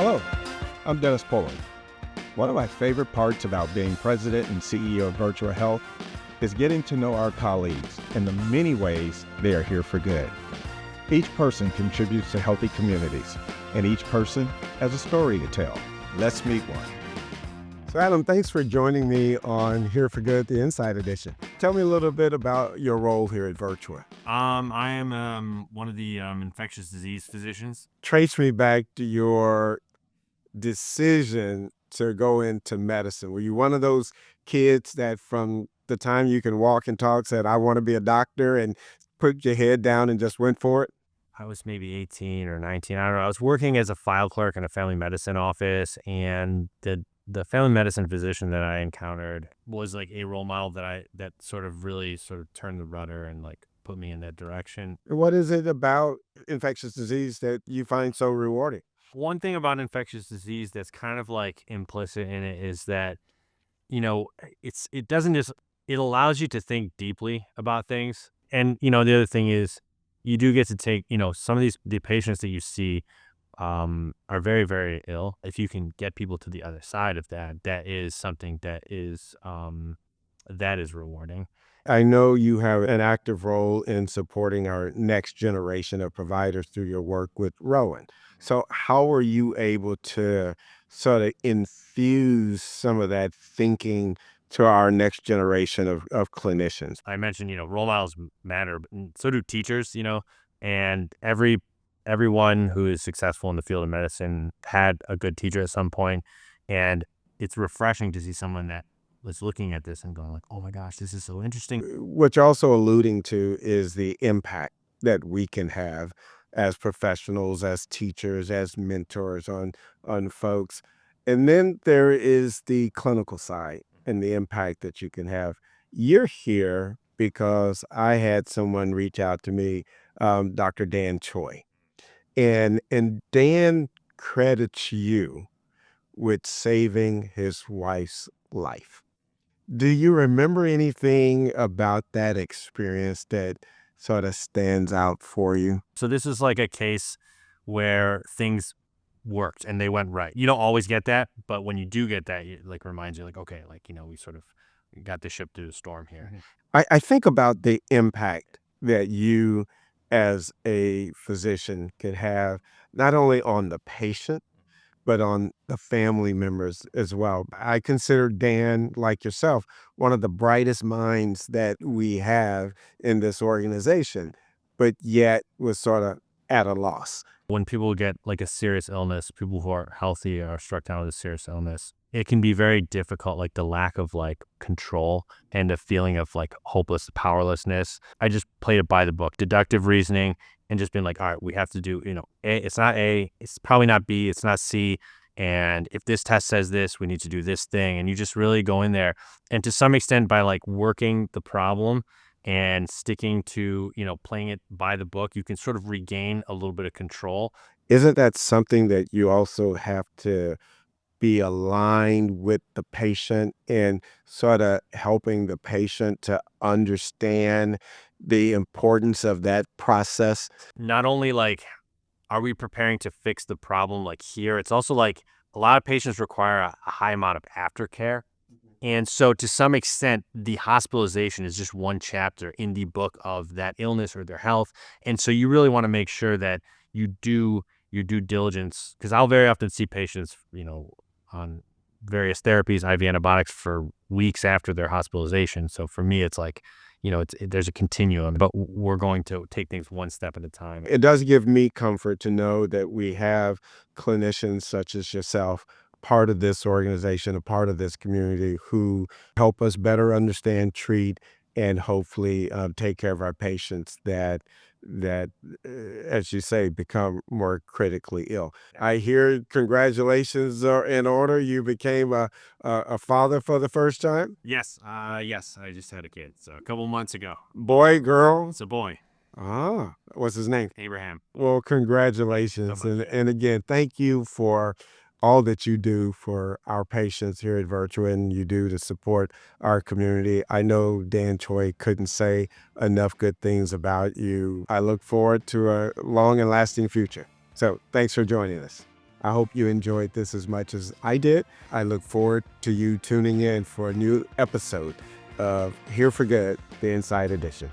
Hello, I'm Dennis Pullin. One of my favorite parts about being president and CEO of Virtua Health is getting to know our colleagues and the many ways they are here for good. Each person contributes to healthy communities, and each person has a story to tell. Let's meet one. So Adam, thanks for joining me on Here for Good, the Inside Edition. Tell me a little bit about your role here at Virtua. I am one of the infectious disease physicians. Trace me back to your decision to go into medicine. Were you one of those kids that from the time you can walk and talk said, I want to be a doctor, and put your head down and just went for it? I was maybe 18 or 19. I don't know. I was working as a file clerk in a family medicine office, and the family medicine physician that I encountered was like a role model that sort of really turned the rudder and like put me in that direction. What is it about infectious disease that you find so rewarding? One thing about infectious disease that's kind of like implicit in it is that, it doesn't just, it allows you to think deeply about things. And, the other thing is you do get to take, some of the patients that you see are very, very ill. If you can get people to the other side of that, that is something that is rewarding. I know you have an active role in supporting our next generation of providers through your work with Rowan. So how were you able to sort of infuse some of that thinking to our next generation of clinicians? I mentioned, role models matter, but so do teachers, and everyone who is successful in the field of medicine had a good teacher at some point. And it's refreshing to see someone that was looking at this and going like, oh my gosh, this is so interesting. What you're also alluding to is the impact that we can have as professionals, as teachers, as mentors on folks. And then there is the clinical side and the impact that you can have. You're here because I had someone reach out to me, Dr. Dan Choi. And Dan credits you with saving his wife's life. Do you remember anything about that experience that sort of stands out for you? So this is like a case where things worked and they went right. You don't always get that, but when you do get that, it like reminds you like, okay, like, we sort of got the ship through the storm here. I think about the impact that you as a physician could have not only on the patient, but on the family members as well. I consider Dan, like yourself, one of the brightest minds that we have in this organization, but yet was sort of at a loss. When people get like a serious illness, people who are healthy are struck down with a serious illness, it can be very difficult, like the lack of like control and a feeling of like hopeless powerlessness. I just played it by the book, deductive reasoning, and just been like, all right, we have to do, A, it's not A, it's probably not B, it's not C. And if this test says this, we need to do this thing. And you just really go in there. And to some extent, by like working the problem and sticking to, playing it by the book, you can sort of regain a little bit of control. Isn't that something that you also have to be aligned with the patient and sort of helping the patient to understand the importance of that process? Not only like, are we preparing to fix the problem like here? It's also like a lot of patients require a high amount of aftercare. And so to some extent, the hospitalization is just one chapter in the book of that illness or their health. And so you really want to make sure that you do your due diligence, because I'll very often see patients, on various therapies, IV antibiotics for weeks after their hospitalization. So for me, it's like, there's a continuum, but we're going to take things one step at a time. It does give me comfort to know that we have clinicians such as yourself, part of this organization, a part of this community, who help us better understand, treat, and hopefully take care of our patients that, as you say, become more critically ill. I hear congratulations are in order. You became a father for the first time? Yes. Yes. I just had a kid. So a couple months ago. Boy, girl? It's a boy. Ah, what's his name? Abraham. Well, congratulations. And again, thank you for all that you do for our patients here at Virtua and you do to support our community. I know Dan Choi couldn't say enough good things about you. I look forward to a long and lasting future. So thanks for joining us. I hope you enjoyed this as much as I did. I look forward to you tuning in for a new episode of Here for Good, the Inside Edition.